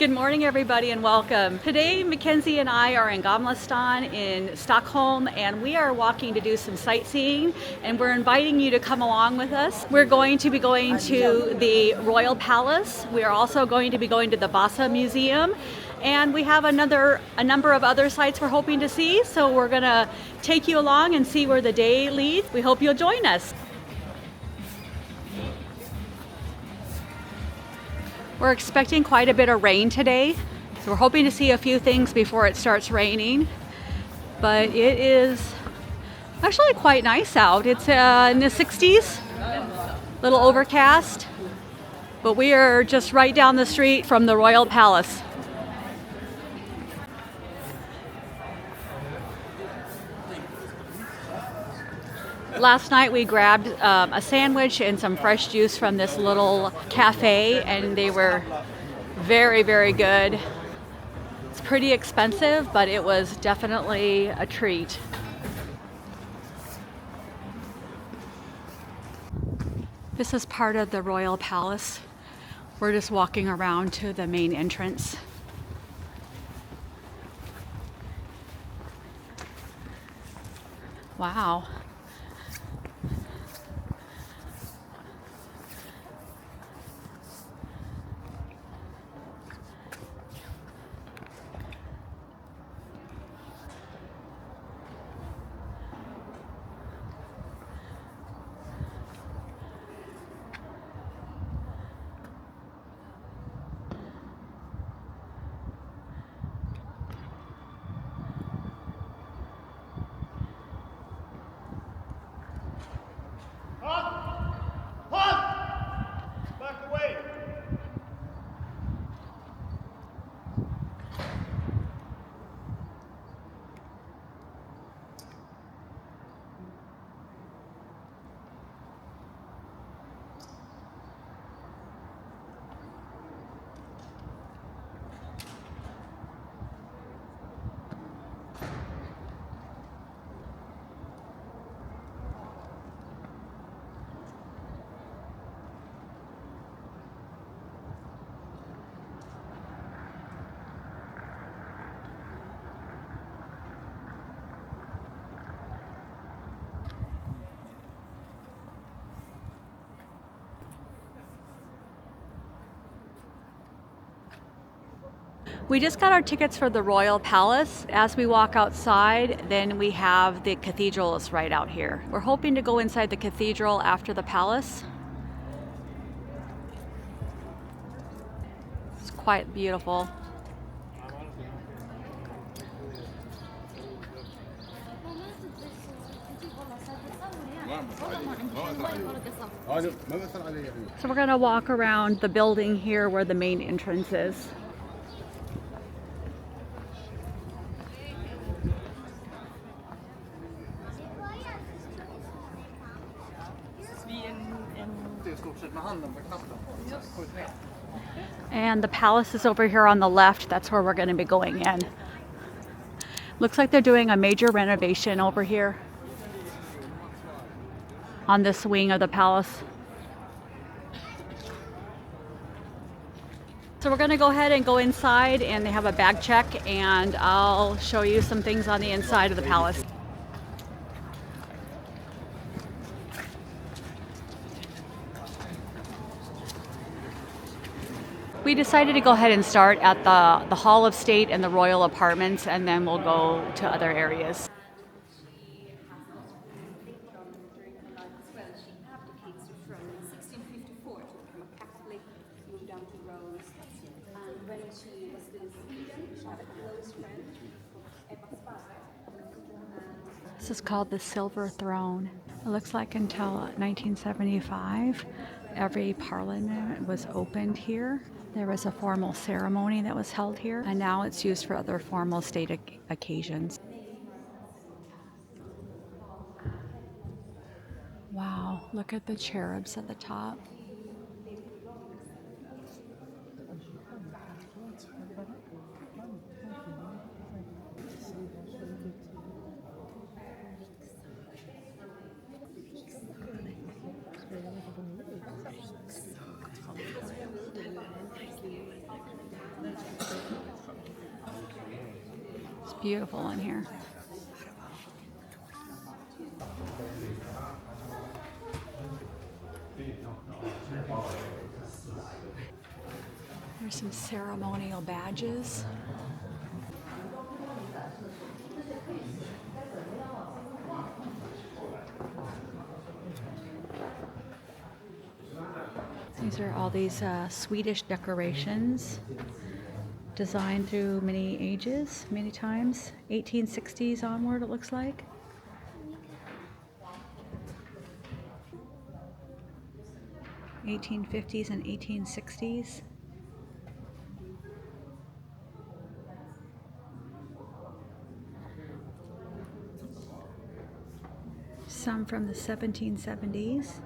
Good morning, everybody, and welcome. Today, Mackenzie and I are in Gamla in Stockholm, and we are walking to do some sightseeing, and we're inviting you to come along with us. We're going to be going to the Royal Palace. We are also going to be going to the Vasa Museum, and we have a number of other sites we're hoping to see, so we're going to take you along and see where the day leads. We hope you'll join us. We're expecting quite a bit of rain today, so we're hoping to see a few things before it starts raining. But it is actually quite nice out. It's in the 60s, a little overcast, but we are just right down the street from the Royal Palace. Last night we grabbed a sandwich and some fresh juice from this little cafe, and they were very, very good. It's pretty expensive, but it was definitely a treat. This is part of the Royal Palace. We're just walking around to the main entrance. Wow. We just got our tickets for the Royal Palace. As we walk outside, then we have the cathedral is right out here. We're hoping to go inside the cathedral after the palace. It's quite beautiful. So we're gonna walk around the building here where the main entrance is. And the palace is over here on the left. That's where we're going to be going in. Looks like they're doing a major renovation over here on this wing of the palace. So we're going to go ahead and go inside, and they have a bag check, and I'll show you some things on the inside of the palace. We decided to go ahead and start at the Hall of State and the Royal Apartments, and then we'll go to other areas. This is called the Silver Throne. It looks like until 1975, every parliament was opened here. There was a formal ceremony that was held here, and now it's used for other formal state occasions. Wow, look at the cherubs at the top. Beautiful in here. There's some ceremonial badges. These are all these Swedish decorations designed through many ages, many times. 1860s onward, it looks like. '50s and 1860s. Some from the 1770s.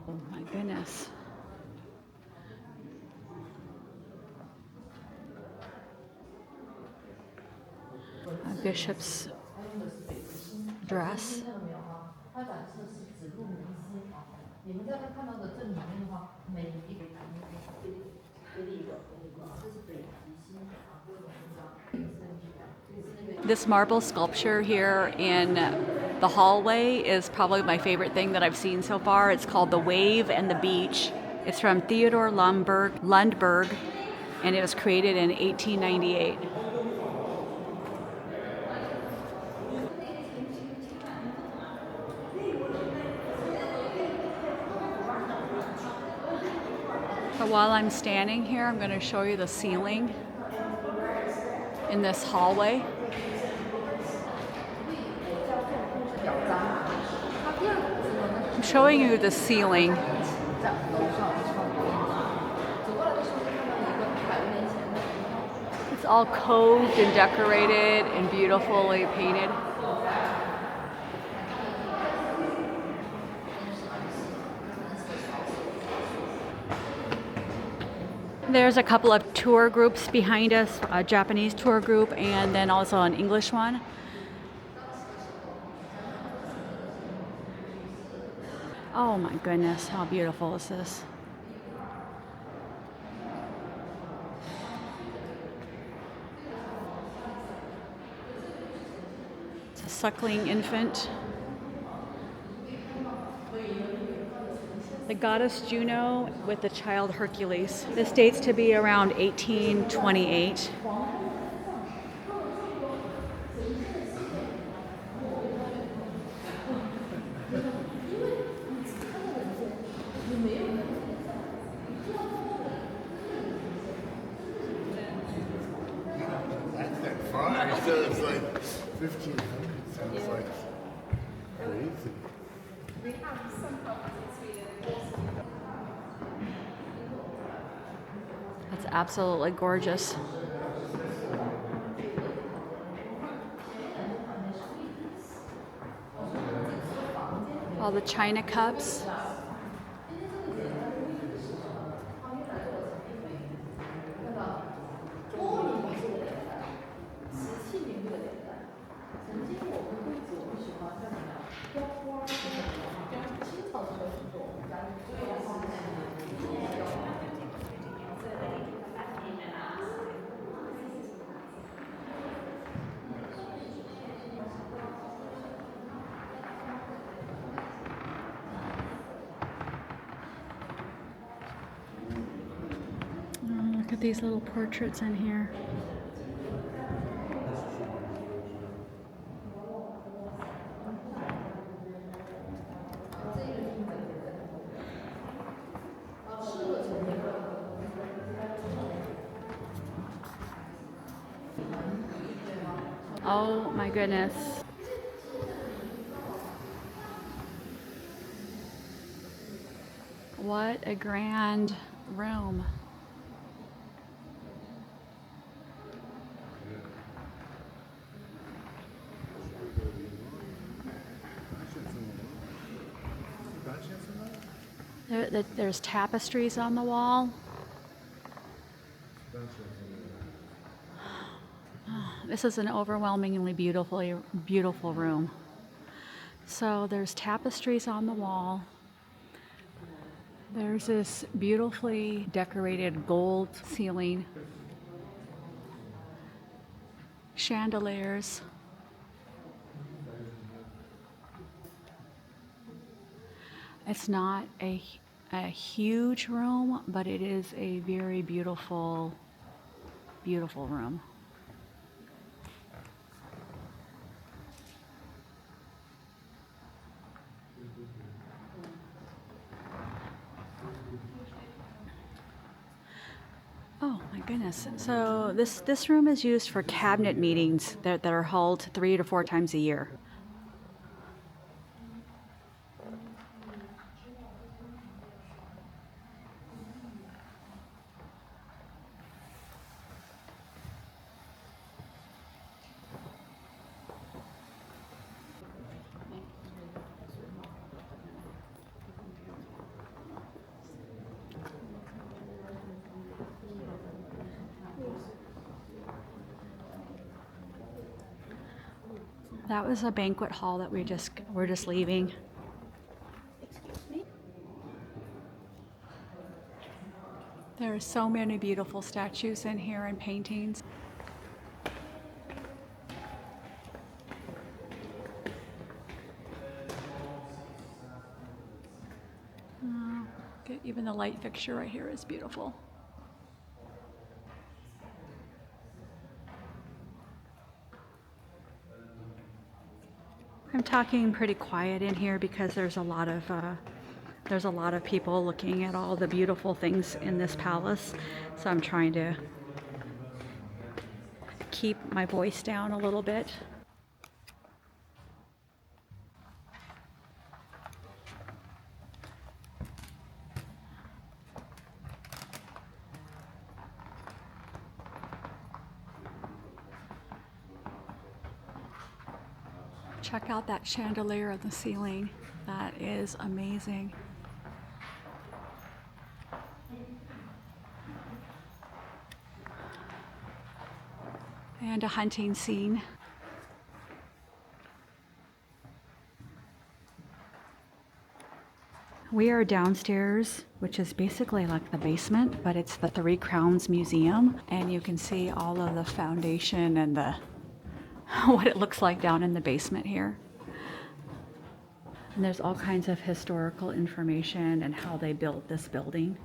Oh my goodness. A bishop's dress. This marble sculpture here in the hallway is probably my favorite thing that I've seen so far. It's called The Wave and the Beach. It's from Theodor Lundberg, and it was created in 1898. But while I'm standing here, I'm going to show you the ceiling in this hallway. I'm showing you the ceiling. It's all coved and decorated and beautifully painted. There's a couple of tour groups behind us, a Japanese tour group and then also an English one. Oh my goodness, how beautiful is this? It's a suckling infant. The goddess Juno with the child Hercules. This dates to be around 1828. That's that far. So it's like 1500. Sounds like crazy. That's absolutely gorgeous. All the china cups. Look at these little portraits in here. Oh my goodness. What a grand room. There's tapestries on the wall. This is an overwhelmingly beautiful room. So there's tapestries on the wall. There's this beautifully decorated gold ceiling. chandeliers. It's not a huge room, but it is a very beautiful, beautiful room. Oh my goodness. So this room is used for cabinet meetings that are held 3 to 4 times a year. That was a banquet hall that we're just leaving. There are so many beautiful statues in here and paintings. Even the light fixture right here is beautiful. I'm talking pretty quiet in here because there's a lot of people looking at all the beautiful things in this palace. So I'm trying to keep my voice down a little bit. Check out that chandelier on the ceiling. That is amazing. And a hunting scene. We are downstairs, which is basically like the basement, but it's the Three Crowns Museum. And you can see all of the foundation and the what it looks like down in the basement here. And there's all kinds of historical information and how they built this building.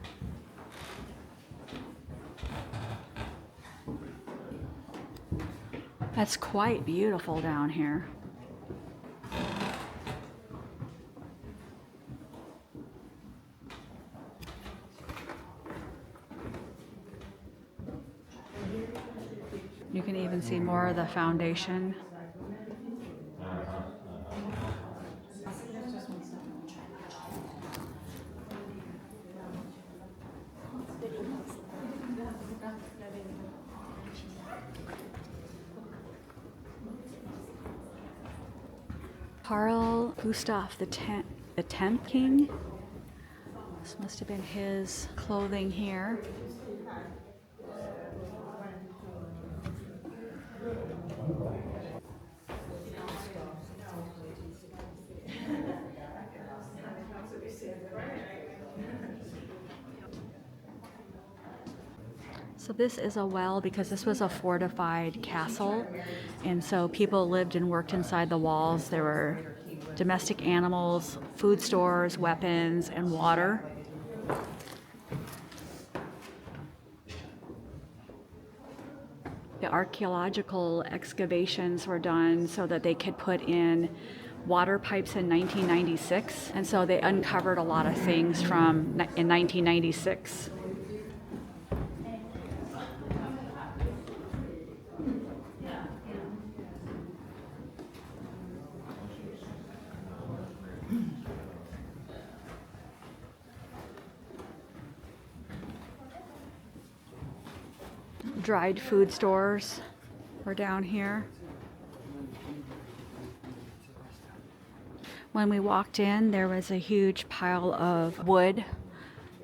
That's quite beautiful down here. You can even see more of the foundation. Carl Gustav the 10th king. This must have been his clothing here. So this is a well because this was a fortified castle, and so people lived and worked inside the walls. There were domestic animals, food stores, weapons, and water. The archaeological excavations were done so that they could put in water pipes in 1996, and so they uncovered a lot of things from in 1996. Dried food stores were down here. When we walked in, there was a huge pile of wood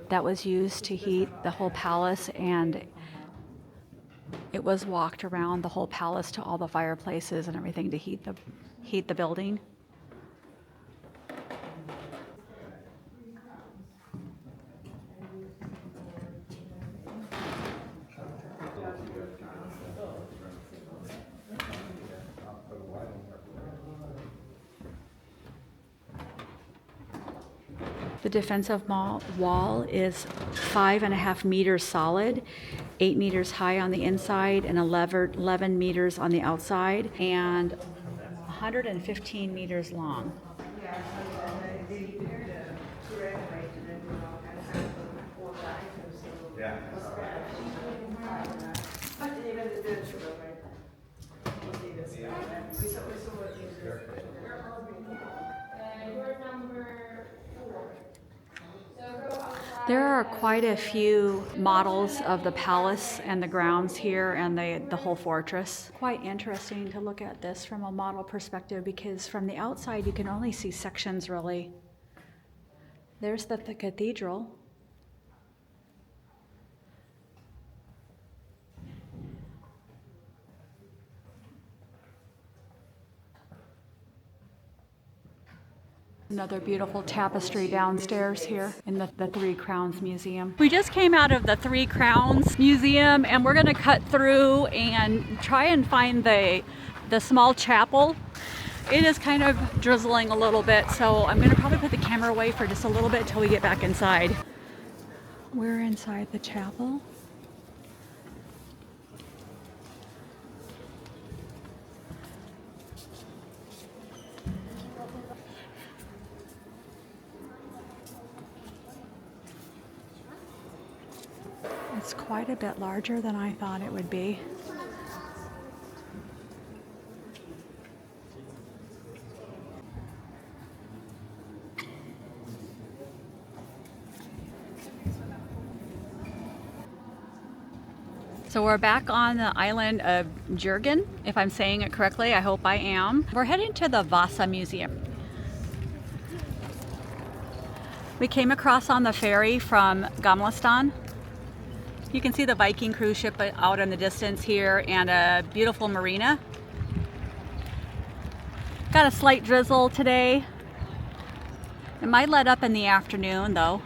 that was used to heat the whole palace, and it was walked around the whole palace to all the fireplaces and everything to heat the building. The defensive wall is 5.5 meters solid, 8 meters high on the inside, and 11 meters on the outside, and 115 meters long. There are quite a few models of the palace and the grounds here and the whole fortress. Quite interesting to look at this from a model perspective because from the outside you can only see sections really. There's the cathedral. Another beautiful tapestry downstairs here in the Three Crowns Museum. We just came out of the Three Crowns Museum and we're gonna cut through and try and find the small chapel. It is kind of drizzling a little bit, so I'm gonna probably put the camera away for just a little bit until we get back inside. We're inside the chapel. It's quite a bit larger than I thought it would be. So we're back on the island of Jurgen, if I'm saying it correctly. I hope I am. We're heading to the Vasa Museum. We came across on the ferry from Gamla. You can see the Viking cruise ship out in the distance here and a beautiful marina. Got a slight drizzle today. It might let up in the afternoon though.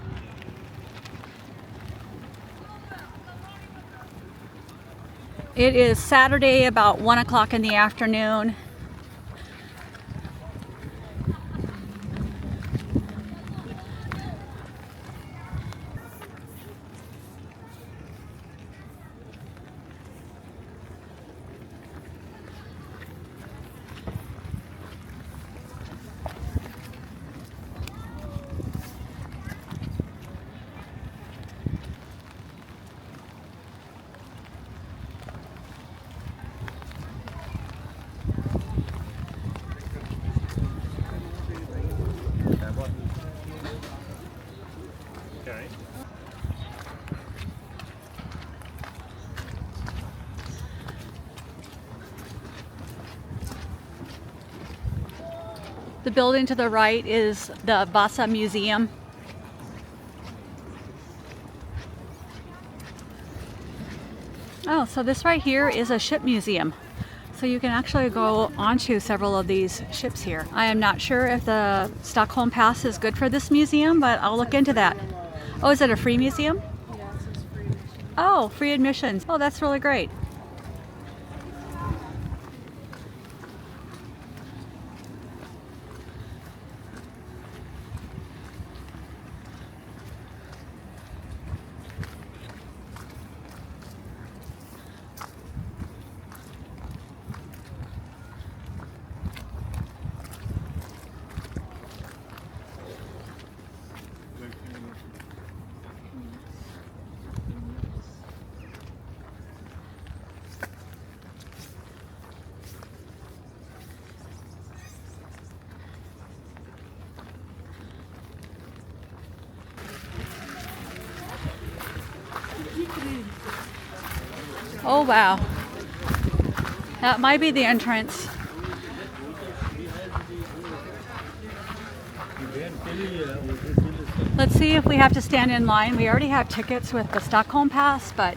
It is Saturday about 1 o'clock in the afternoon. The building to the right is the Vasa Museum. Oh, so this right here is a ship museum. So you can actually go onto several of these ships here. I am not sure if the Stockholm Pass is good for this museum, but I'll look into that. Oh, is it a free museum? Yeah, it says free admission. Oh, free admissions. Oh, that's really great. Oh wow, that might be the entrance. Let's see if we have to stand in line. We already have tickets with the Stockholm Pass, but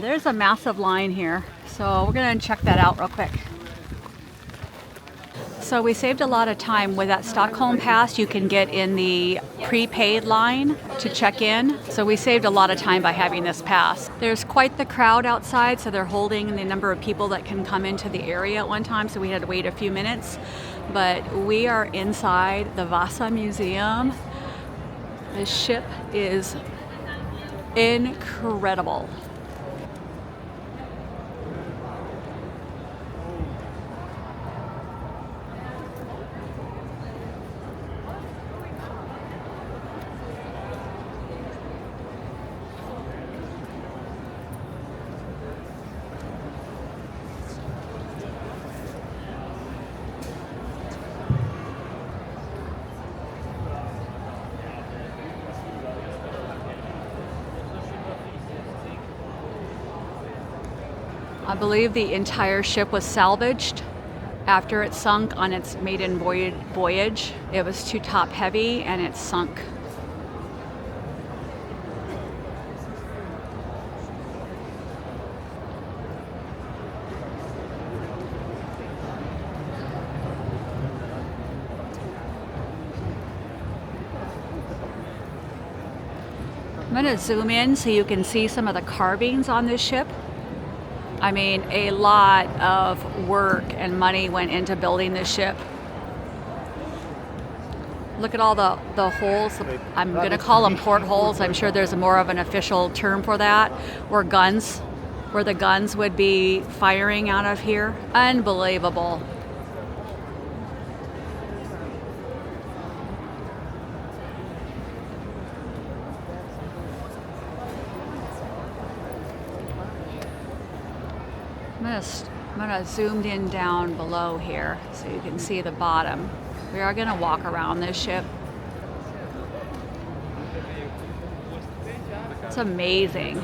there's a massive line here. So we're gonna check that out real quick. So we saved a lot of time with that Stockholm Pass. You can get in the prepaid line to check in. So we saved a lot of time by having this pass. There's quite the crowd outside, so they're holding the number of people that can come into the area at one time, so we had to wait a few minutes. But we are inside the Vasa Museum. This ship is incredible. I believe the entire ship was salvaged after it sunk on its maiden voyage. It was too top heavy and it sunk. I'm going to zoom in so you can see some of the carvings on this ship. I mean, a lot of work and money went into building this ship. Look at all the holes. I'm going to call them portholes. I'm sure there's more of an official term for that. Where the guns would be firing out of here. Unbelievable. I'm gonna zoom in down below here so you can see the bottom. We are gonna walk around this ship. It's amazing.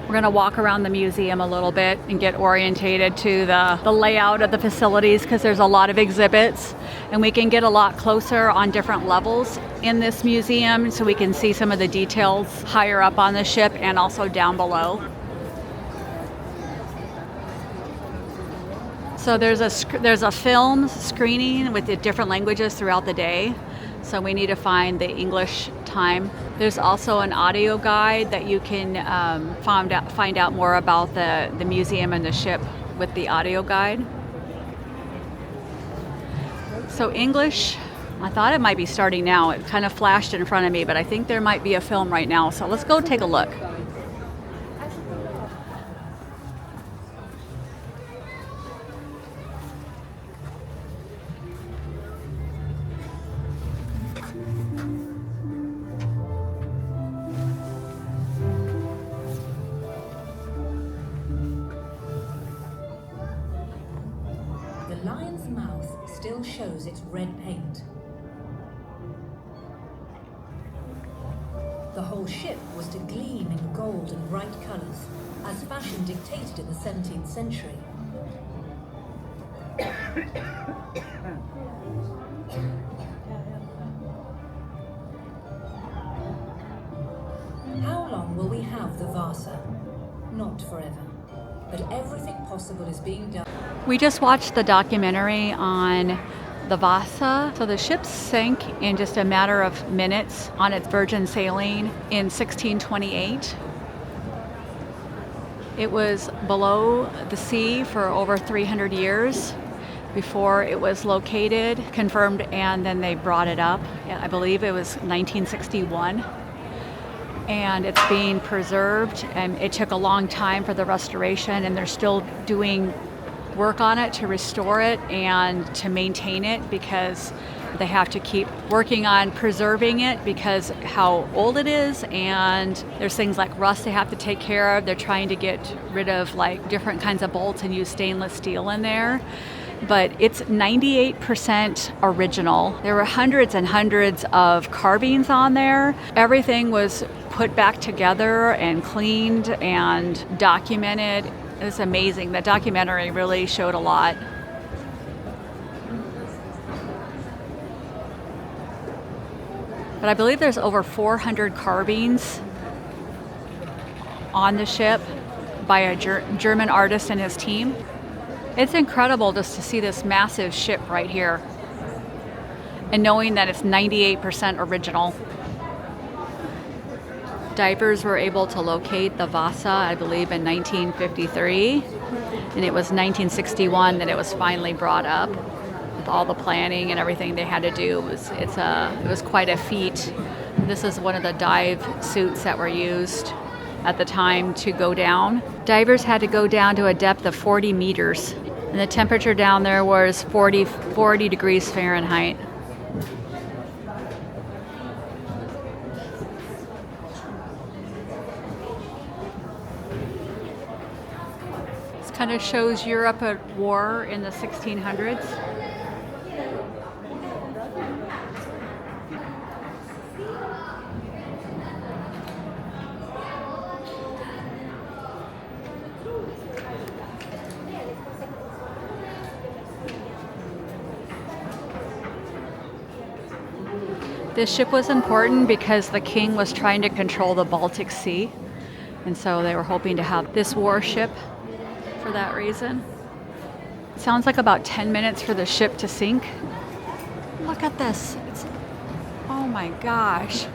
We're going to walk around the museum a little bit and get orientated to the layout of the facilities because there's a lot of exhibits and we can get a lot closer on different levels in this museum so we can see some of the details higher up on the ship and also down below. So there's a film screening with the different languages throughout the day. So we need to find the English time. There's also an audio guide that you can find out more about the museum and the ship with the audio guide. So English, I thought it might be starting now. It kind of flashed in front of me, but I think there might be a film right now. So let's go take a look. Still shows its red paint. The whole ship was to gleam in gold and bright colours, as fashion dictated in the 17th century. How long will we have the Vasa? Not forever. But everything possible is being done. We just watched the documentary on the Vasa. So the ship sank in just a matter of minutes on its virgin sailing in 1628. It was below the sea for over 300 years before it was located, confirmed, and then they brought it up. I believe it was 1961. And it's being preserved, and it took a long time for the restoration, and they're still doing work on it to restore it and to maintain it because they have to keep working on preserving it because how old it is, and there's things like rust they have to take care of. They're trying to get rid of like different kinds of bolts and use stainless steel in there. But it's 98% original. There were hundreds and hundreds of carvings on there. Everything was put back together and cleaned and documented. It was amazing. The documentary really showed a lot. But I believe there's over 400 carvings on the ship by a German artist and his team. It's incredible just to see this massive ship right here and knowing that it's 98% original. Divers were able to locate the Vasa, I believe, in 1953, and it was 1961 that it was finally brought up. With all the planning and everything they had to do, it was quite a feat. This is one of the dive suits that were used at the time to go down. Divers had to go down to a depth of 40 meters, and the temperature down there was 40 degrees Fahrenheit. This kind of shows Europe at war in the 1600s. This ship was important because the king was trying to control the Baltic Sea, and so they were hoping to have this warship for that reason. It sounds like about 10 minutes for the ship to sink. Look at this. Oh my gosh.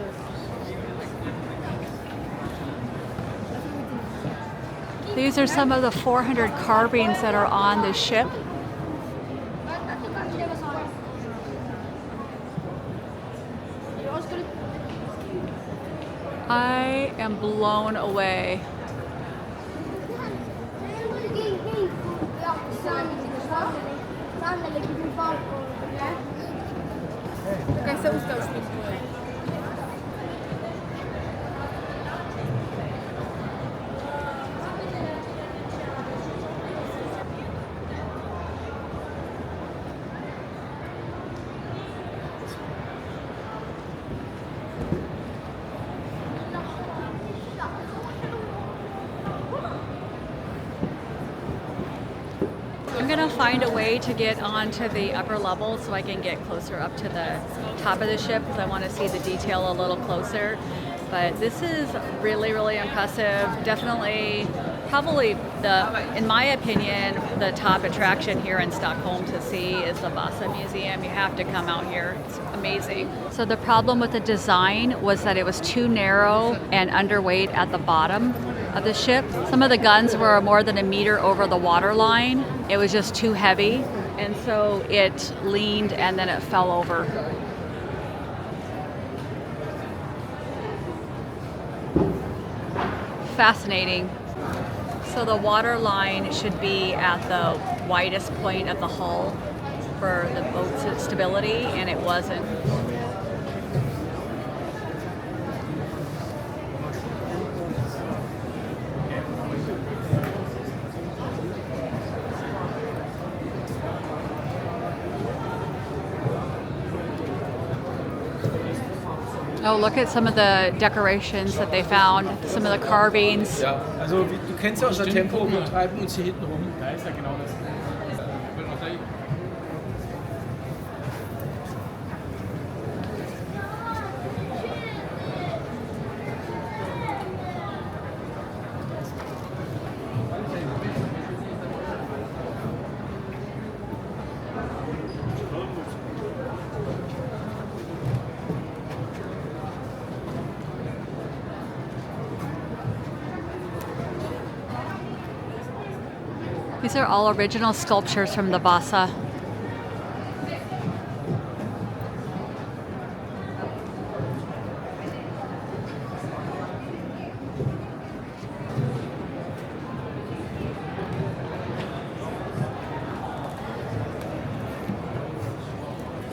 These are some of the 400 carvings that are on the ship. I am blown away. I'm gonna find a way to get onto the upper level so I can get closer up to the top of the ship because I want to see the detail a little closer. But this is really, really impressive. Definitely, probably in my opinion, the top attraction here in Stockholm to see is the Vasa Museum. You have to come out here. It's amazing. So the problem with the design was that it was too narrow and underweight at the bottom of the ship. Some of the guns were more than a meter over the water line. It was just too heavy, and so it leaned and then it fell over. Fascinating. So the water line should be at the widest point of the hull for the boat's stability, and it wasn't. Oh, look at some of the decorations that they found, some of the carvings. Ja, also du kennst ja unser Tempo, wir treiben uns hier hinten rum. Da ist ja genau das. These are all original sculptures from the Vasa.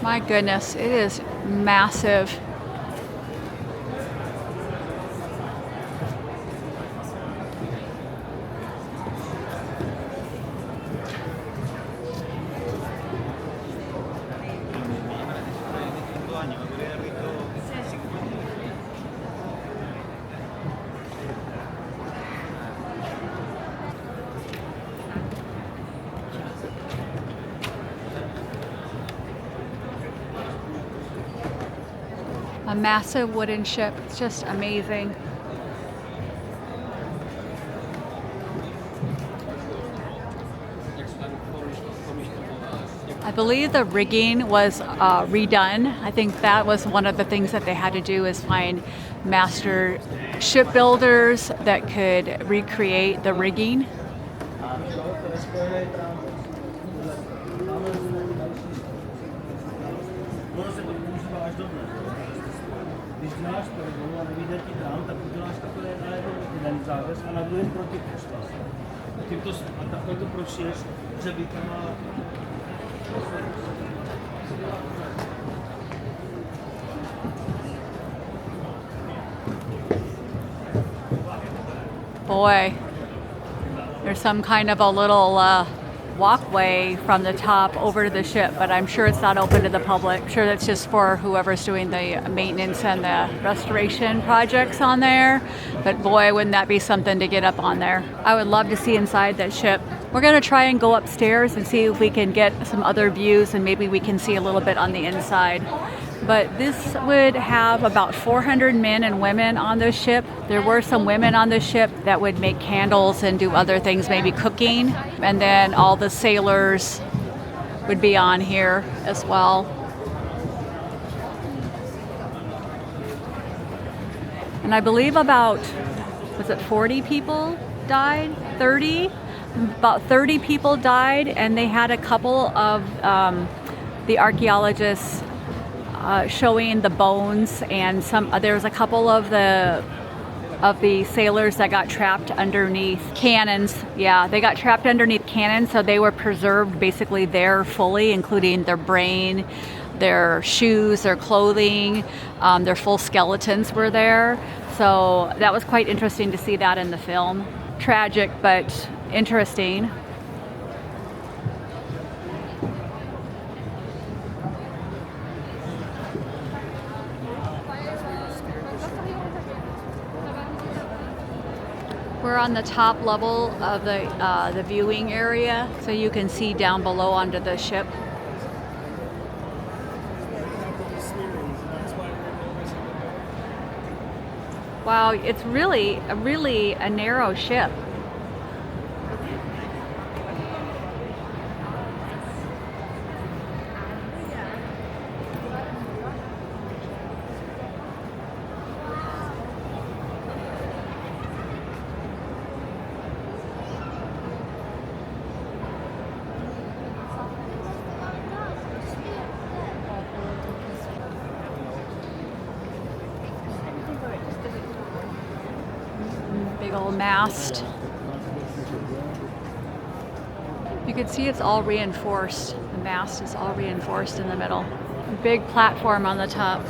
My goodness, it is massive. A massive wooden ship. It's just amazing. I believe the rigging was redone. I think that was one of the things that they had to do is find master shipbuilders that could recreate the rigging. Boy, there's some kind of a little walkway from the top over to the ship, but I'm sure it's not open to the public. I'm sure that's just for whoever's doing the maintenance and the restoration projects on there. But boy, wouldn't that be something to get up on there. I would love to see inside that ship. We're going to try and go upstairs and see if we can get some other views, and maybe we can see a little bit on the inside. But this would have about 400 men and women on the ship. There were some women on the ship that would make candles and do other things, maybe cooking. And then all the sailors would be on here as well. And I believe about, was it 40 people died? 30? About 30 people died, and they had a couple of the archaeologists showing the bones, and there was a couple of the sailors that got trapped underneath cannons. Yeah, they got trapped underneath cannons, so they were preserved basically there fully, including their brain, their shoes, their clothing, their full skeletons were there. So that was quite interesting to see that in the film. Tragic, but interesting. We're on the top level of the viewing area, so you can see down below onto the ship. Wow, it's really a narrow ship. Big old mast. You can see it's all reinforced. The mast is all reinforced in the middle. A big platform on the top.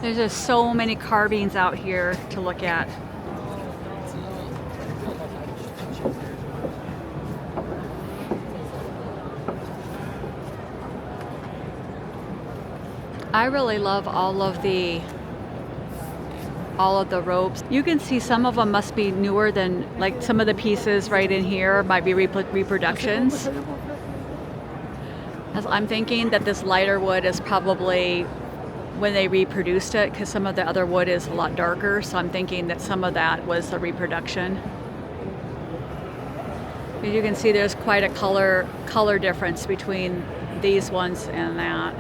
There's just so many carvings out here to look at. I really love all of the ropes. You can see some of them must be newer than, like some of the pieces right in here might be reproductions. As I'm thinking that this lighter wood is probably when they reproduced it, because some of the other wood is a lot darker, so I'm thinking that some of that was a reproduction. As you can see, there's quite a color difference between these ones and that.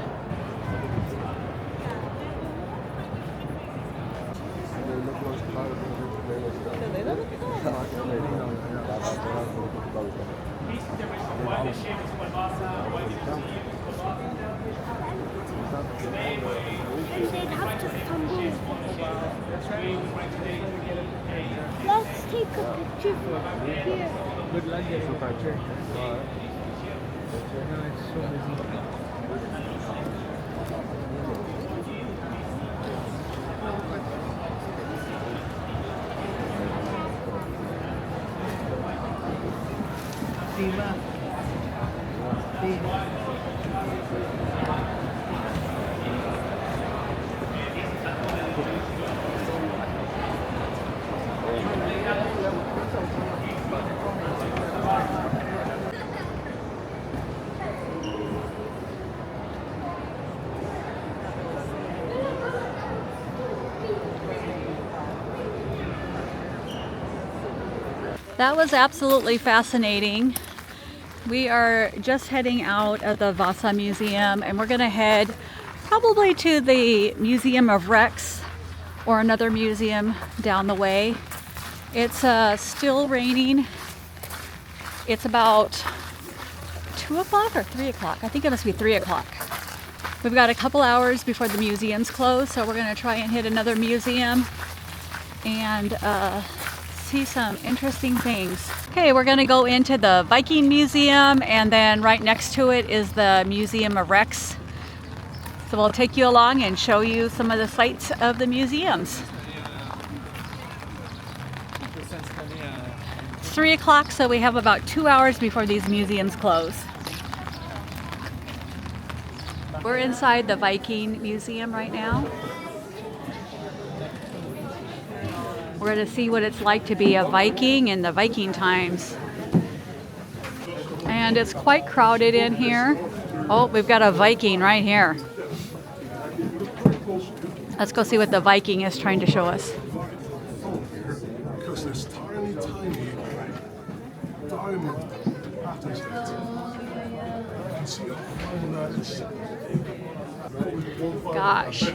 Let's take a picture here. Good luck getting a picture. It's so busy. That was absolutely fascinating. We are just heading out of the Vasa Museum, and we're going to head probably to the Museum of Wrecks or another museum down the way. It's still raining. It's about 2 o'clock or 3 o'clock. I think it must be 3 o'clock. We've got a couple hours before the museums close, so we're going to try and hit another museum and see some interesting things. Okay, we're going to go into the Viking Museum, and then right next to it is the Museum of Wrecks. So we'll take you along and show you some of the sights of the museums. It's 3 o'clock, so we have about 2 hours before these museums close. We're inside the Viking Museum right now. We're going to see what it's like to be a Viking in the Viking times. And it's quite crowded in here. Oh, we've got a Viking right here. Let's go see what the Viking is trying to show us. Because there's tiny diamond patterns in it. You can see how fine that is. Gosh.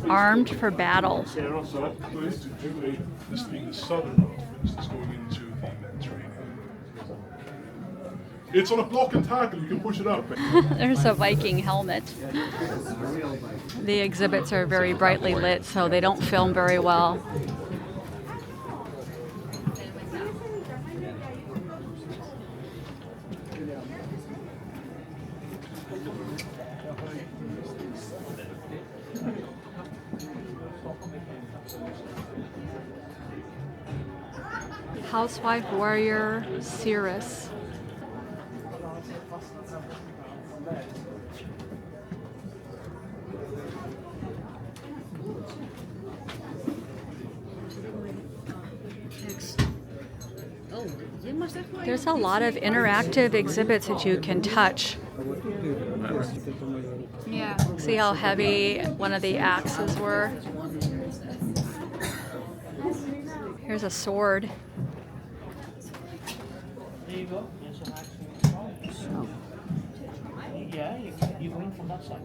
Armed for battle. This being the southern road, for instance, going into the Mediterranean. It's on a block and tackle, you can push it up. There's a Viking helmet. The exhibits are very brightly lit, so they don't film very well. Housewife warrior Cirrus. There's a lot of interactive exhibits that you can touch. Yeah. See how heavy one of the axes were? Here's a sword. There you go. Yeah, you go in from that side.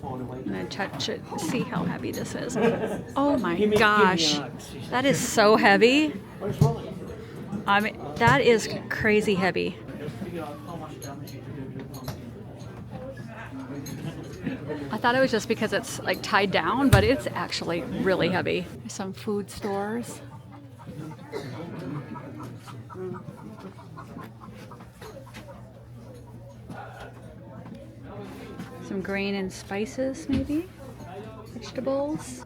I'm gonna touch it, see how heavy this is. Oh my gosh, that is so heavy. I mean, that is crazy heavy. I thought it was just because it's like tied down, but it's actually really heavy. Some food stores. Some grain and spices, maybe? Vegetables.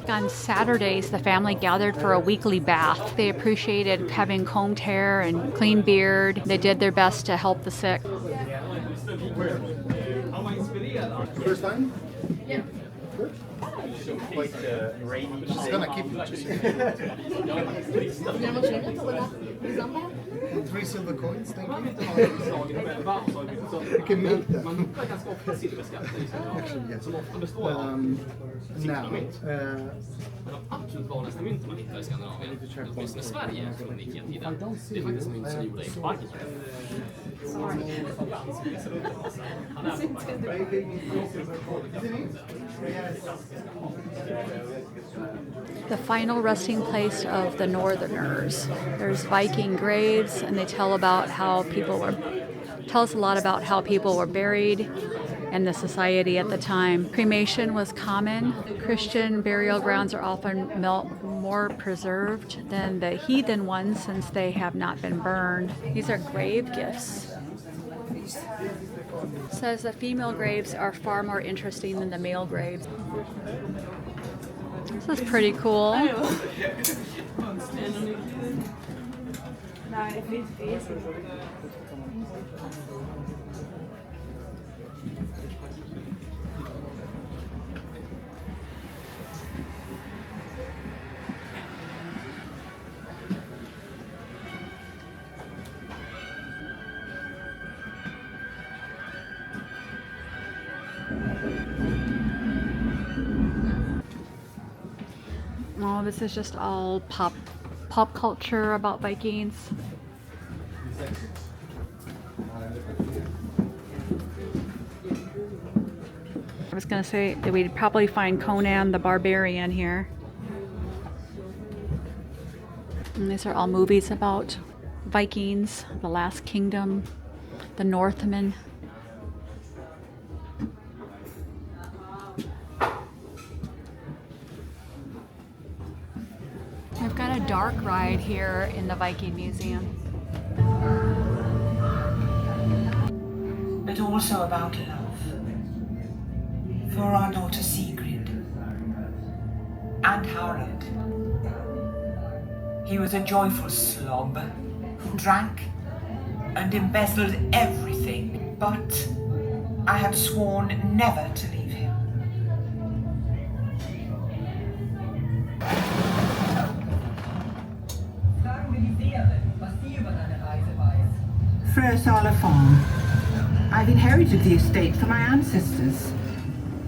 On Saturdays, the family gathered for a weekly bath. They appreciated having combed hair and clean beard. They did their best to help the sick. First time? Yeah. Quite rainy. She's gonna keep it. 3 silver coins, thank you. You can make them. Actually, yes. Now, absolut vanligaste mynt man hittar i Skandinavien, åtminstone Sverige från vikingatiden, det är faktiskt mynt som är gjorda i Viking. The final resting place of the Northerners. There's Viking graves, and they tell us a lot about how people were buried and the society at the time. Cremation was common. Christian burial grounds are often more preserved than the heathen ones since they have not been burned. These are grave gifts. It says the female graves are far more interesting than the male graves. This is pretty cool. Oh, this is just all pop culture about Vikings. I was gonna say that we'd probably find Conan the Barbarian here. And these are all movies about Vikings, the Last Kingdom, the Northmen. I've got a dark ride here in the Viking Museum. But also about love. For our daughter Sigrid. And Harald. He was a joyful slob, who drank and embezzled everything, but I had sworn never to leave him. Frösala Farm. I've inherited the estate from my ancestors.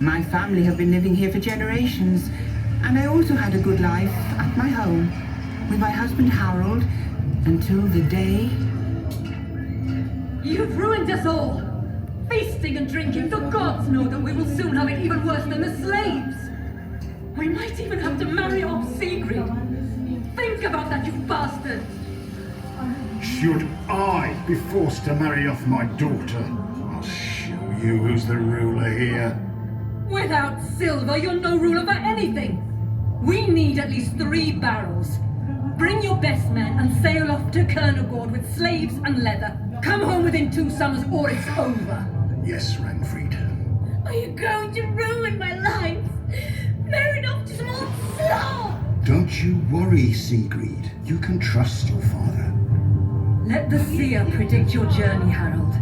My family have been living here for generations, and I also had a good life at my home with my husband Harold until the day... You've ruined us all! Feasting and drinking, the gods know that we will soon have it even worse than the slaves! We might even have to marry off Sigrid! Think about that, you bastard! Should I be forced to marry off my daughter, I'll show you who's the ruler here. Without silver, you're no ruler for anything! We need at least 3 barrels. Bring your best men and sail off to Kernogård with slaves and leather. Come home within 2 summers or it's over. Yes, Ranfried. Are you going to ruin my life? Married off to some old slob! Don't you worry, Sigrid. You can trust your father. Let the seer predict your journey, Harold.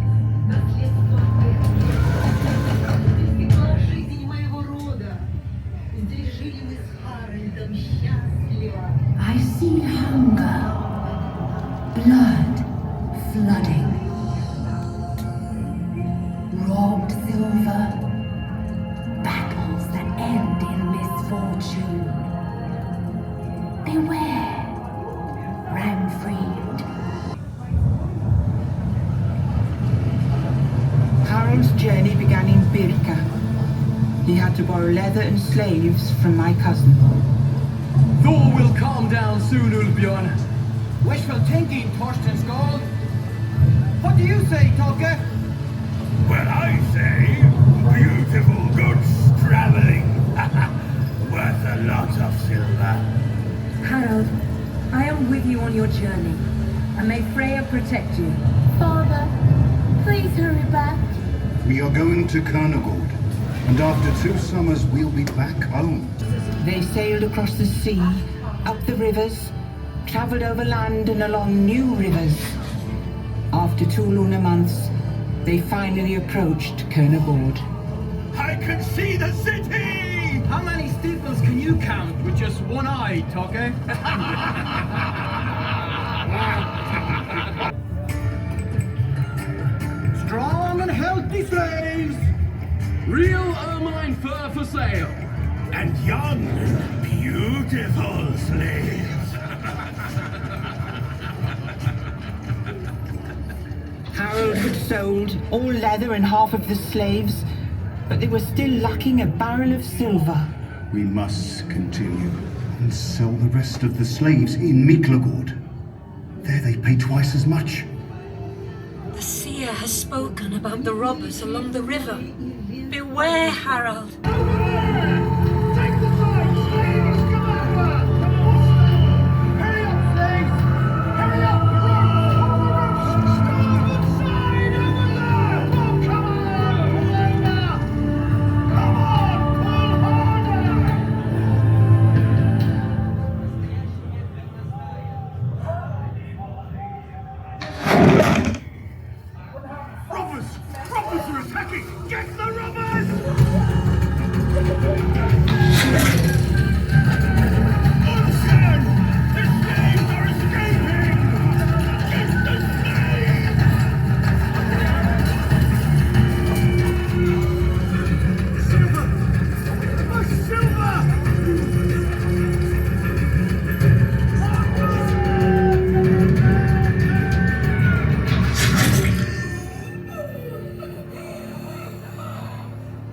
I see hunger, blood flooding, robbed silver, battles that end in misfortune. Beware, Ranfried. Harold's journey began in Birka. He had to borrow leather and slaves from my cousin. Thor will calm down soon, Ulfbjörn. Wishful thinking, Torsten Skål. What do you say, Tolke? Well, I say, beautiful goods traveling. Worth a lot of silver. Harold, I am with you on your journey, and may Freya protect you. Father, please hurry back. We are going to Kernogård, and after 2 summers we'll be back home. They sailed across the sea, up the rivers, travelled over land and along new rivers. After 2 lunar months, they finally approached Kernogård. I can see the city! How many steeples can you count with just one eye, Tolke? Strong and healthy slaves! Real ermine fur for sale. And young, beautiful slaves. Harold had sold all leather and half of the slaves, but they were still lacking a barrel of silver. We must continue and sell the rest of the slaves in Miklagård. There they pay twice as much. The seer has spoken about the robbers along the river. Beware, Harold.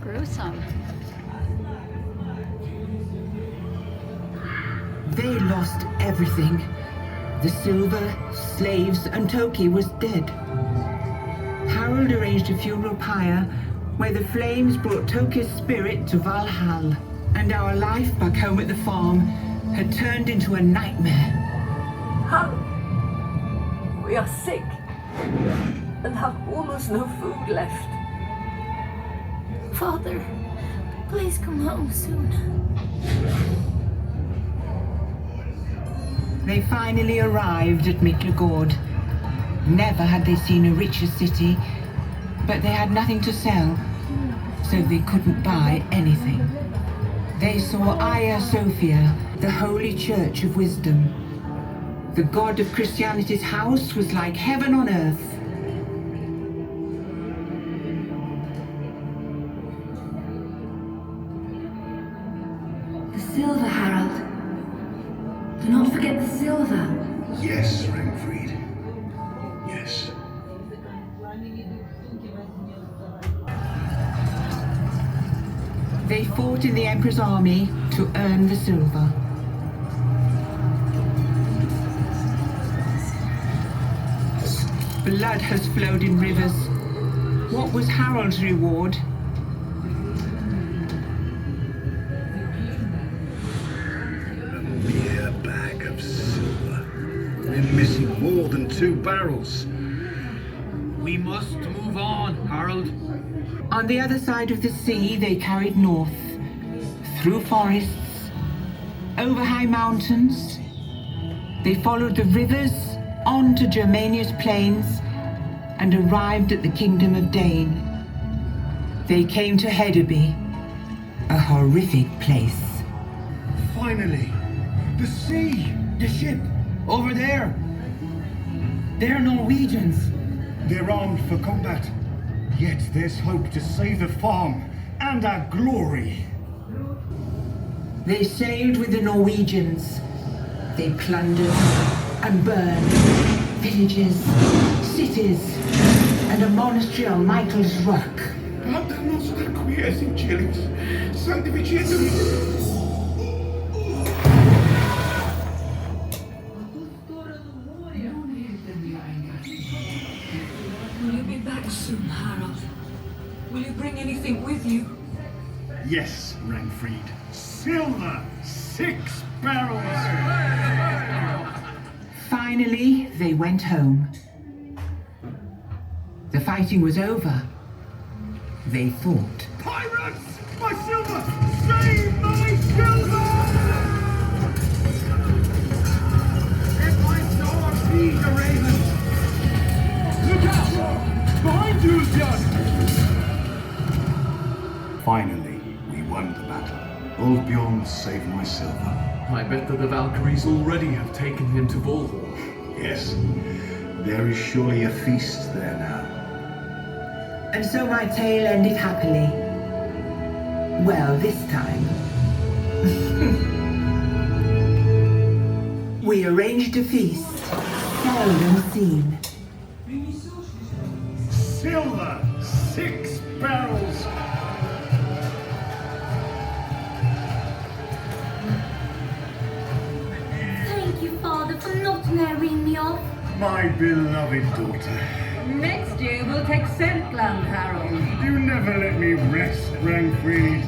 Gruesome. They lost everything. The silver, slaves, and Toki was dead. Harold arranged a funeral pyre where the flames brought Toki's spirit to Valhall, and our life back home at the farm had turned into a nightmare. Harold, we are sick and have almost no food left. Father, please come home soon. They finally arrived at Miklagård. Never had they seen a richer city, but they had nothing to sell, so they couldn't buy anything. They saw Hagia Sophia, the holy church of wisdom. The god of Christianity's house was like heaven on earth. The silver, Harold. Do not forget the silver. Yes, Rangfried. Yes. They fought in the Emperor's army to earn the silver. Blood has flowed in rivers. What was Harold's reward? A mere bag of silver. We're missing more than 2 barrels. We must move on, Harold. On the other side of the sea, they carried north, through forests, over high mountains. They followed the rivers on to Germania's plains and arrived at the kingdom of Dane. They came to Hedeby, a horrific place. Finally! The sea! The ship, over there. They're Norwegians. They're armed for combat. Yet there's hope to save the farm and our glory. They sailed with the Norwegians. They plundered and burned villages, cities, and a monastery on Michael's Rock. Will you be back soon, Harold? Will you bring anything with you? Yes, Rangfried. Silver! 6 barrels! Finally, they went home. The fighting was over. They thought. Pirates! My silver! Save my silver! Let my sword be the raven. Look out! Behind you, Björn! Finally, we won the battle. Ulfbjorn saved my silver. I bet that the Valkyries already have taken him to Volhor. Yes, there is surely a feast there now. And so my tale ended happily. Well, this time. We arranged a feast, seldom seen. Silver! 6 barrels! Thank you, Father, for not marrying me off. My beloved daughter. Next year we'll take Scentland, Harold. You never let me rest, Rangfried.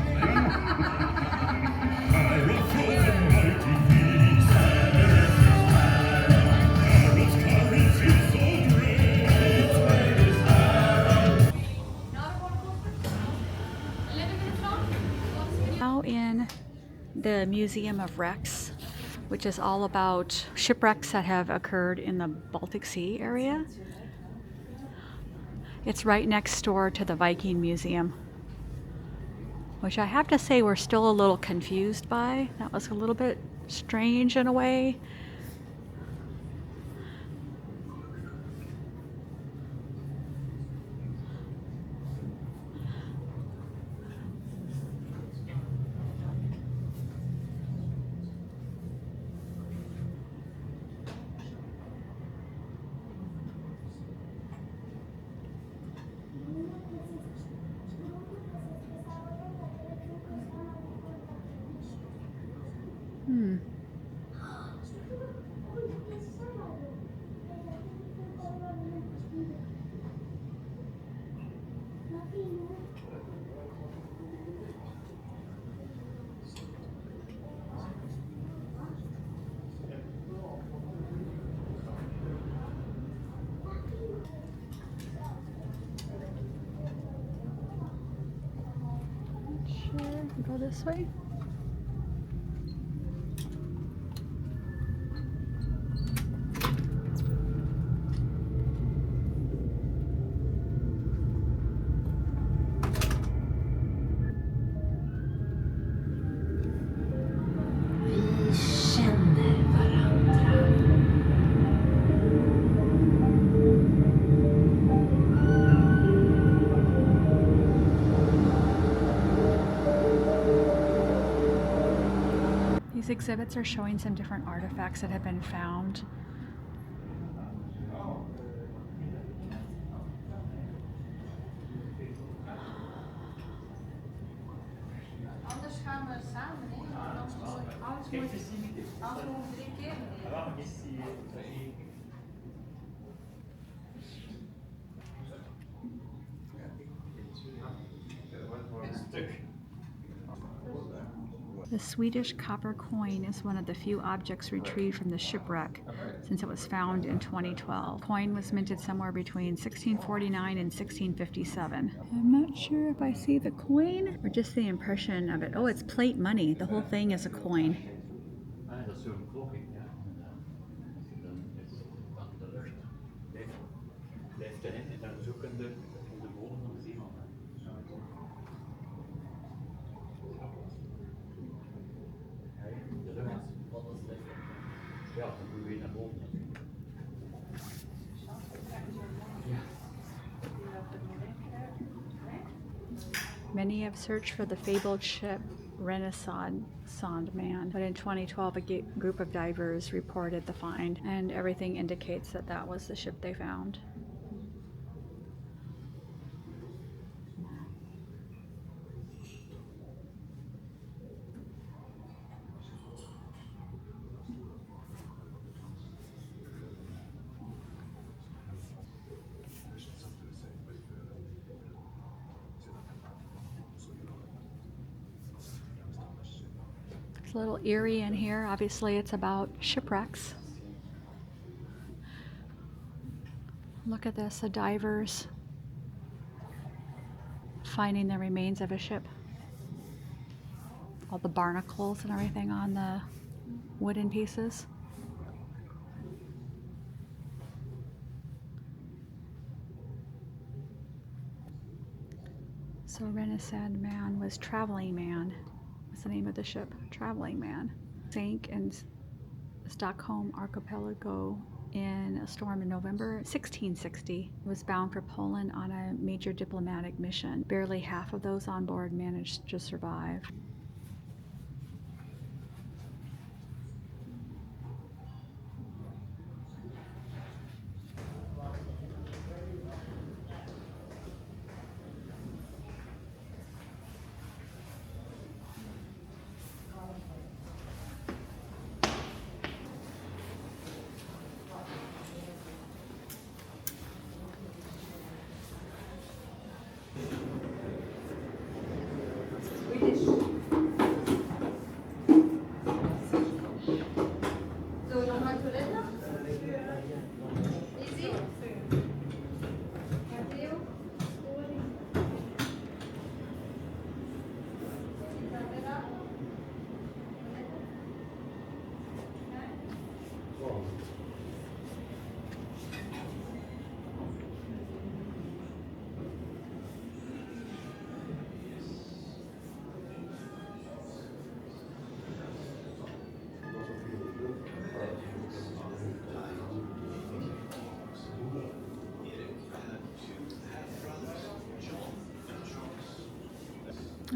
Now in the Museum of Wrecks, which is all about shipwrecks that have occurred in the Baltic Sea area. It's right next door to the Viking Museum. which I have to say we're still a little confused by. That was a little bit strange in a way. Sure, go this way. These exhibits are showing some different artifacts that have been found. The Swedish copper coin is one of the few objects retrieved from the shipwreck since it was found in 2012. The coin was minted somewhere between 1649 and 1657. I'm not sure if I see the coin or just the impression of it. Oh, it's plate money. The whole thing is a coin. Many have searched for the fabled ship Renaissance Man, but in 2012 a group of divers reported the find, and everything indicates that that was the ship they found. It's a little eerie in here. Obviously it's about shipwrecks. Look at this, the divers finding the remains of a ship. All the barnacles and everything on the wooden pieces. So Renaissance Man was Traveling Man. What's the name of the ship? Traveling Man. Sank in the Stockholm archipelago in a storm in November 1660. It was bound for Poland on a major diplomatic mission. Barely half of those on board managed to survive.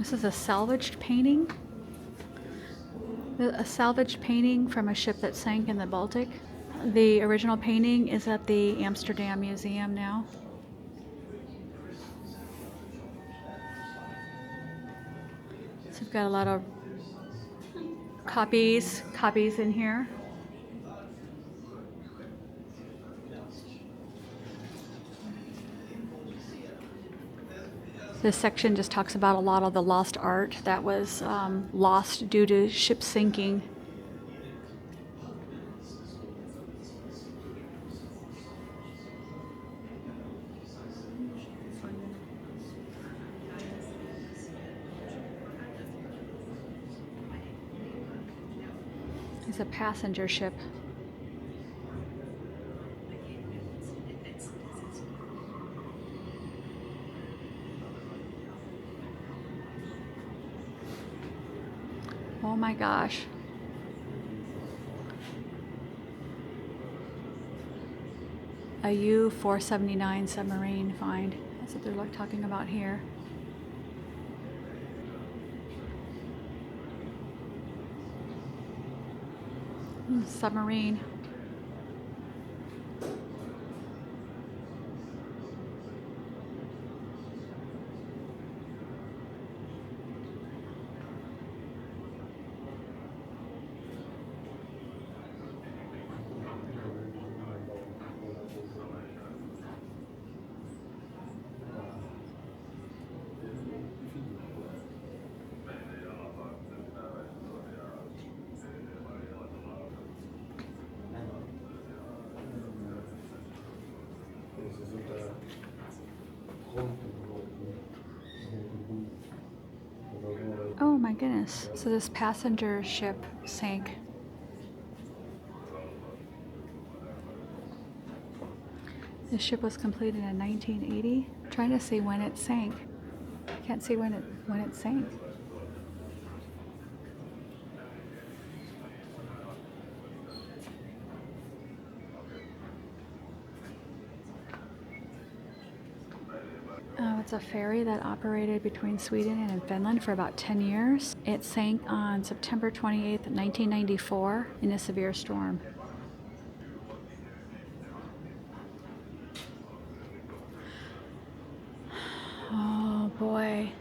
This is a salvaged painting. A salvaged painting from a ship that sank in the Baltic. The original painting is at the Amsterdam Museum now. So we've got a lot of copies in here. This section just talks about a lot of the lost art that was lost due to ship sinking. It's a passenger ship. Oh my gosh. A U-479 submarine find. That's what they're talking about here. Submarine. Oh my goodness. So this passenger ship sank. This ship was completed in 1980. I'm trying to see when it sank. Can't see when it sank. It's a ferry that operated between Sweden and Finland for about 10 years. It sank on September 28th, 1994 in a severe storm. Oh boy.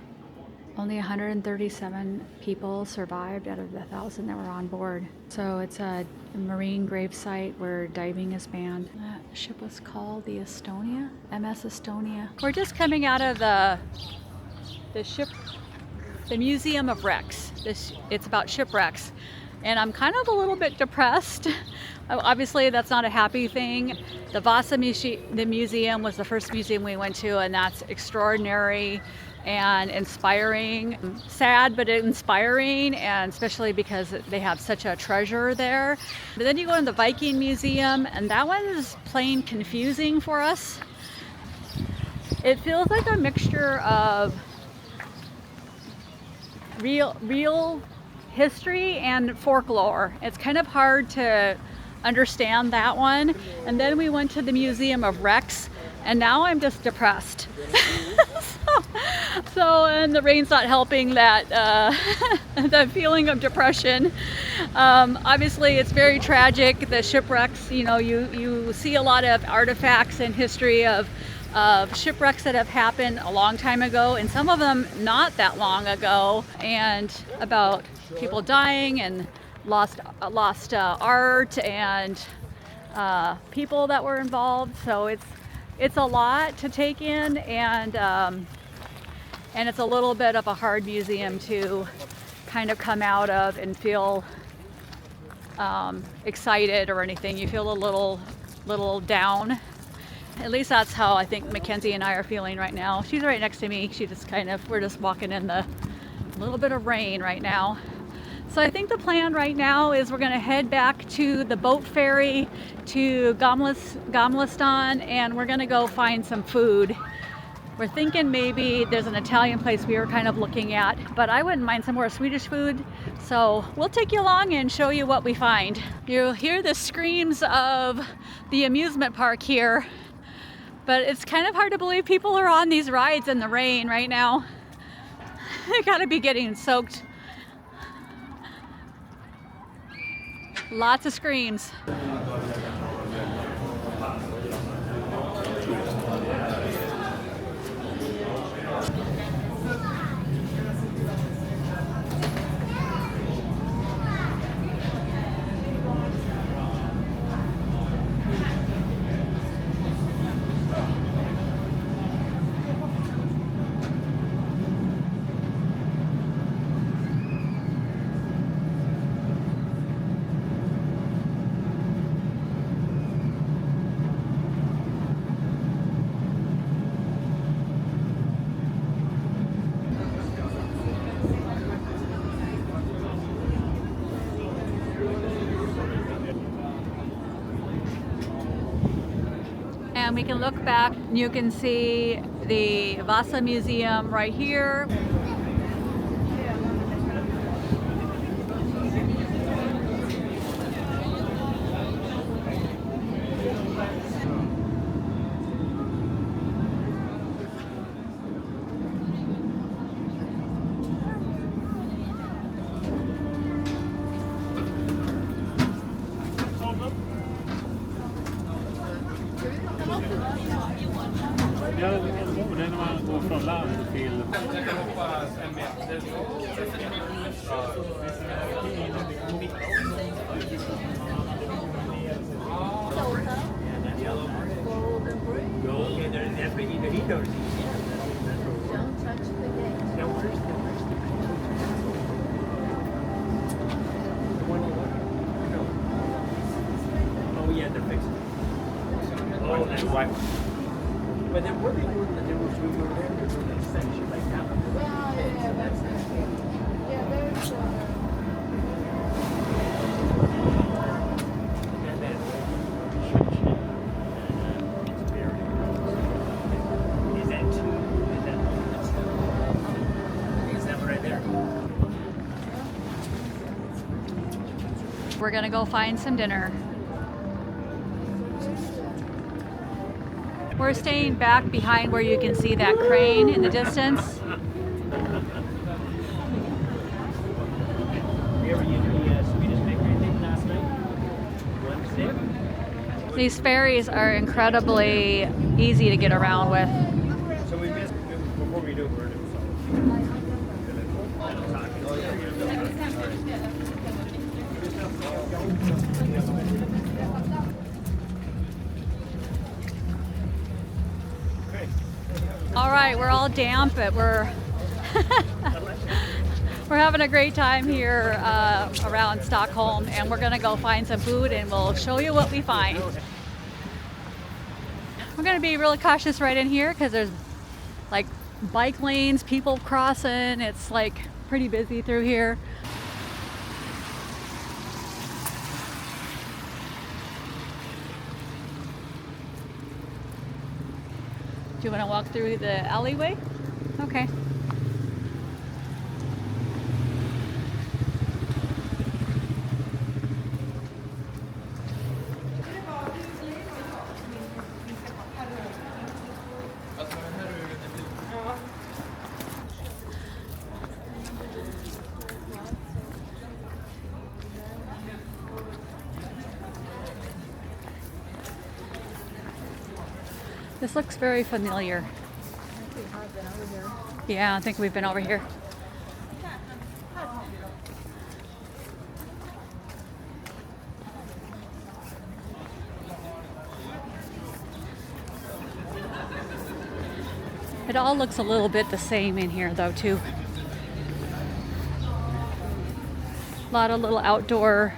Only 137 people survived out of the 1,000 that were on board. So it's a marine grave site where diving is banned. That ship was called the Estonia, MS Estonia. We're just coming out of the ship, the Museum of Wrecks. It's about shipwrecks. And I'm kind of a little bit depressed. Obviously, that's not a happy thing. The Vasa Museum was the first museum we went to, and that's extraordinary and inspiring. Sad, but inspiring, and especially because they have such a treasure there. But then you go to the Viking Museum, and that one is plain confusing for us. It feels like a mixture of real history and folklore. It's kind of hard to understand that one. And then we went to the Museum of Wrecks, and now I'm just depressed. So, and the rain's not helping that, the feeling of depression. Obviously, it's very tragic, the shipwrecks. You know, you see a lot of artifacts and history of shipwrecks that have happened a long time ago, and some of them not that long ago, and about people dying and lost art and people that were involved. So it's a lot to take in, and it's a little bit of a hard museum to kind of come out of and feel excited or anything. You feel a little down. At least that's how I think Mackenzie and I are feeling right now. She's right next to me. We're just walking in the little bit of rain right now. So I think the plan right now is we're going to head back to the boat ferry to Gamla, and we're going to go find some food. We're thinking maybe there's an Italian place we were kind of looking at, but I wouldn't mind some more Swedish food. So we'll take you along and show you what we find. You'll hear the screams of the amusement park here, but it's kind of hard to believe people are on these rides in the rain right now. They gotta be getting soaked. Lots of screams. And we can look back, you can see the Vasa Museum right here. Ja, det är när man går från land till... Oh yeah, they're fixing it. Oh, that's why. But then what they were doing, they were there, they were doing a section like that. Well, yeah, that's it. Yeah, there's and then is that two? Is that right there? We're gonna go find some dinner. We're staying back behind where you can see that crane in the distance. These ferries are incredibly easy to get around with. So we missed before we do it. All right, we're all damp, but we're we're having a great time here around Stockholm, and we're gonna go find some food, and we'll show you what we find. We're gonna be really cautious right in here because there's like bike lanes, people crossing. It's like pretty busy through here. Do you want to walk through the alleyway? Okay. This looks very familiar. Yeah, I think we've been over here. It all looks a little bit the same in here though too. A lot of little outdoor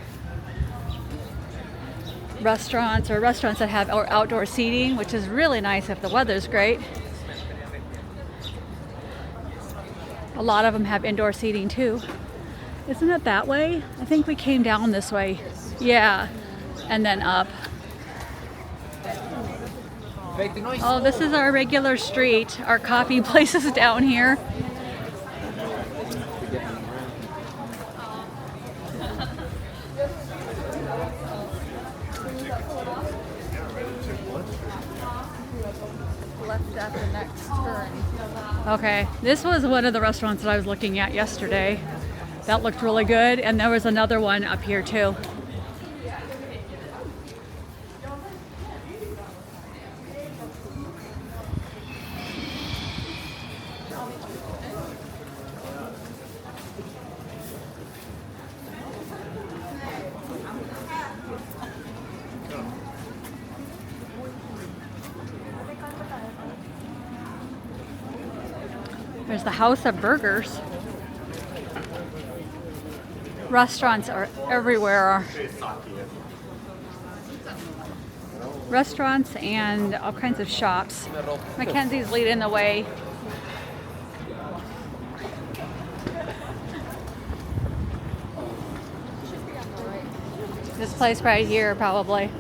restaurants or restaurants that have outdoor seating, which is really nice if the weather's great. A lot of them have indoor seating too. Isn't it that way? I think we came down this way. Yeah, and then up. Oh, this is our regular street. Our coffee place is down here. Left at the next turn. Okay, this was one of the restaurants that I was looking at yesterday. That looked really good, and there was another one up here too. There's the House of Burgers. Restaurants are everywhere. Restaurants and all kinds of shops. Mackenzie's leading the way. This place right here, probably.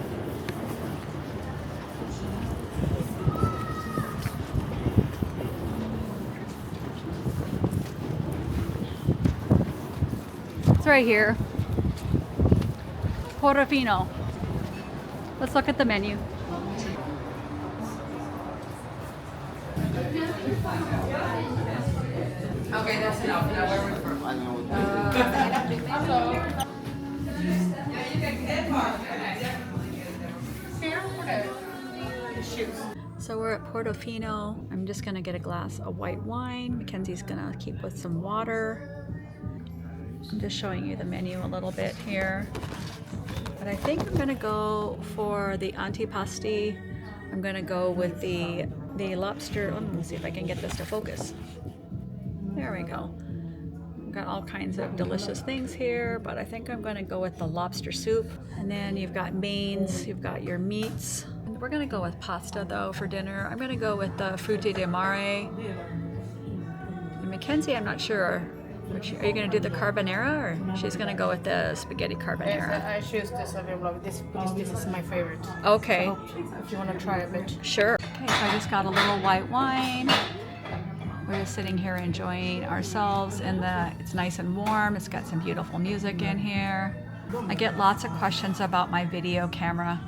It's right here. Portofino. Let's look at the menu. Okay, that's enough. Now where are we from? So we're at Portofino. I'm just gonna get a glass of white wine. Mackenzie's gonna keep with some water. I'm just showing you the menu a little bit here. But I think I'm gonna go for the antipasti. I'm gonna go with the lobster. Let me see if I can get this to focus. There we go. We've got all kinds of delicious things here, but I think I'm gonna go with the lobster soup. And then you've got mains, you've got your meats. We're gonna go with pasta though for dinner. I'm gonna go with the frutti di mare. And Mackenzie, I'm not sure. Are you going to do the carbonara, or she's going to go with the spaghetti carbonara? Yes, I choose this because this is my favorite. Okay. So if you want to try a bit. Sure. Okay, so I just got a little white wine. We're just sitting here enjoying ourselves it's nice and warm. It's got some beautiful music in here. I get lots of questions about my video camera,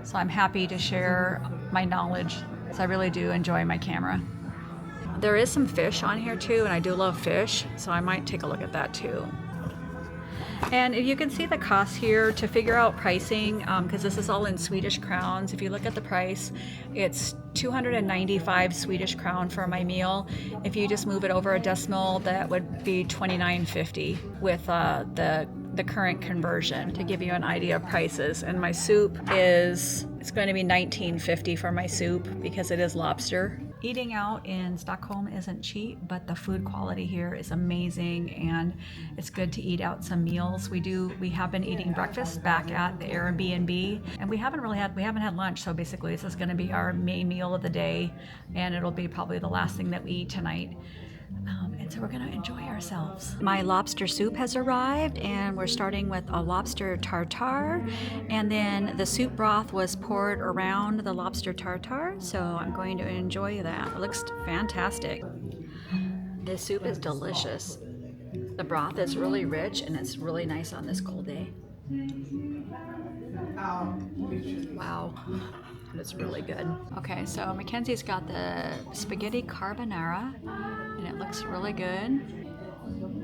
so I'm happy to share my knowledge. So I really do enjoy my camera. There is some fish on here too, and I do love fish, so I might take a look at that too. And if you can see the cost here to figure out pricing, because this is all in Swedish crowns. If you look at the price, it's 295 Swedish crown for my meal. If you just move it over a decimal, that would be 29.50 with the current conversion, to give you an idea of prices. And my soup it's going to be 19.50 for my soup because it is lobster. Eating out in Stockholm isn't cheap, but the food quality here is amazing, and it's good to eat out some meals. We have been eating breakfast back at the Airbnb, and we haven't had lunch, so basically this is going to be our main meal of the day, and it'll be probably the last thing that we eat tonight. And so we're going to enjoy ourselves. My lobster soup has arrived, and we're starting with a lobster tartare, and then the soup broth was poured around the lobster tartare, so I'm going to enjoy that. It looks fantastic. This soup is delicious. The broth is really rich, and it's really nice on this cold day. Wow. It's really good. Okay, so Mackenzie's got the spaghetti carbonara, and it looks really good.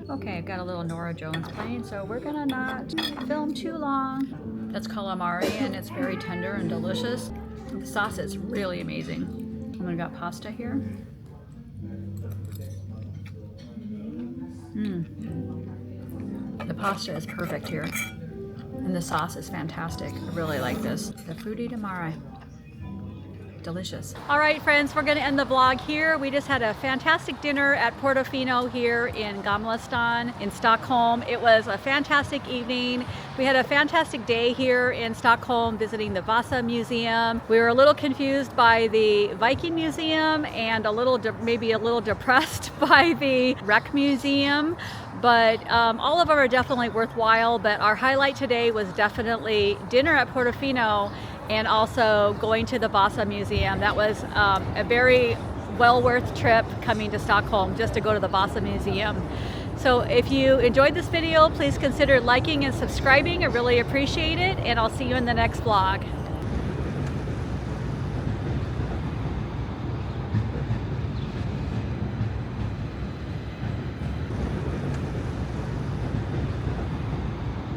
Okay, I've got a little Nora Jones playing, so we're gonna not film too long. That's calamari, and it's very tender and delicious. The sauce is really amazing. And we've got pasta here. The pasta is perfect here, and the sauce is fantastic. I really like this. The frutti di mare. Delicious. All right, friends, we're going to end the vlog here. We just had a fantastic dinner at Portofino here in Gamla in Stockholm. It was a fantastic evening. We had a fantastic day here in Stockholm visiting the Vasa Museum. We were a little confused by the Viking Museum and maybe a little depressed by the Wreck Museum. But all of them are definitely worthwhile. But our highlight today was definitely dinner at Portofino and also going to the Vasa Museum. That was a very well worth trip coming to Stockholm just to go to the Vasa Museum. So if you enjoyed this video, please consider liking and subscribing. I really appreciate it, and I'll see you in the next vlog.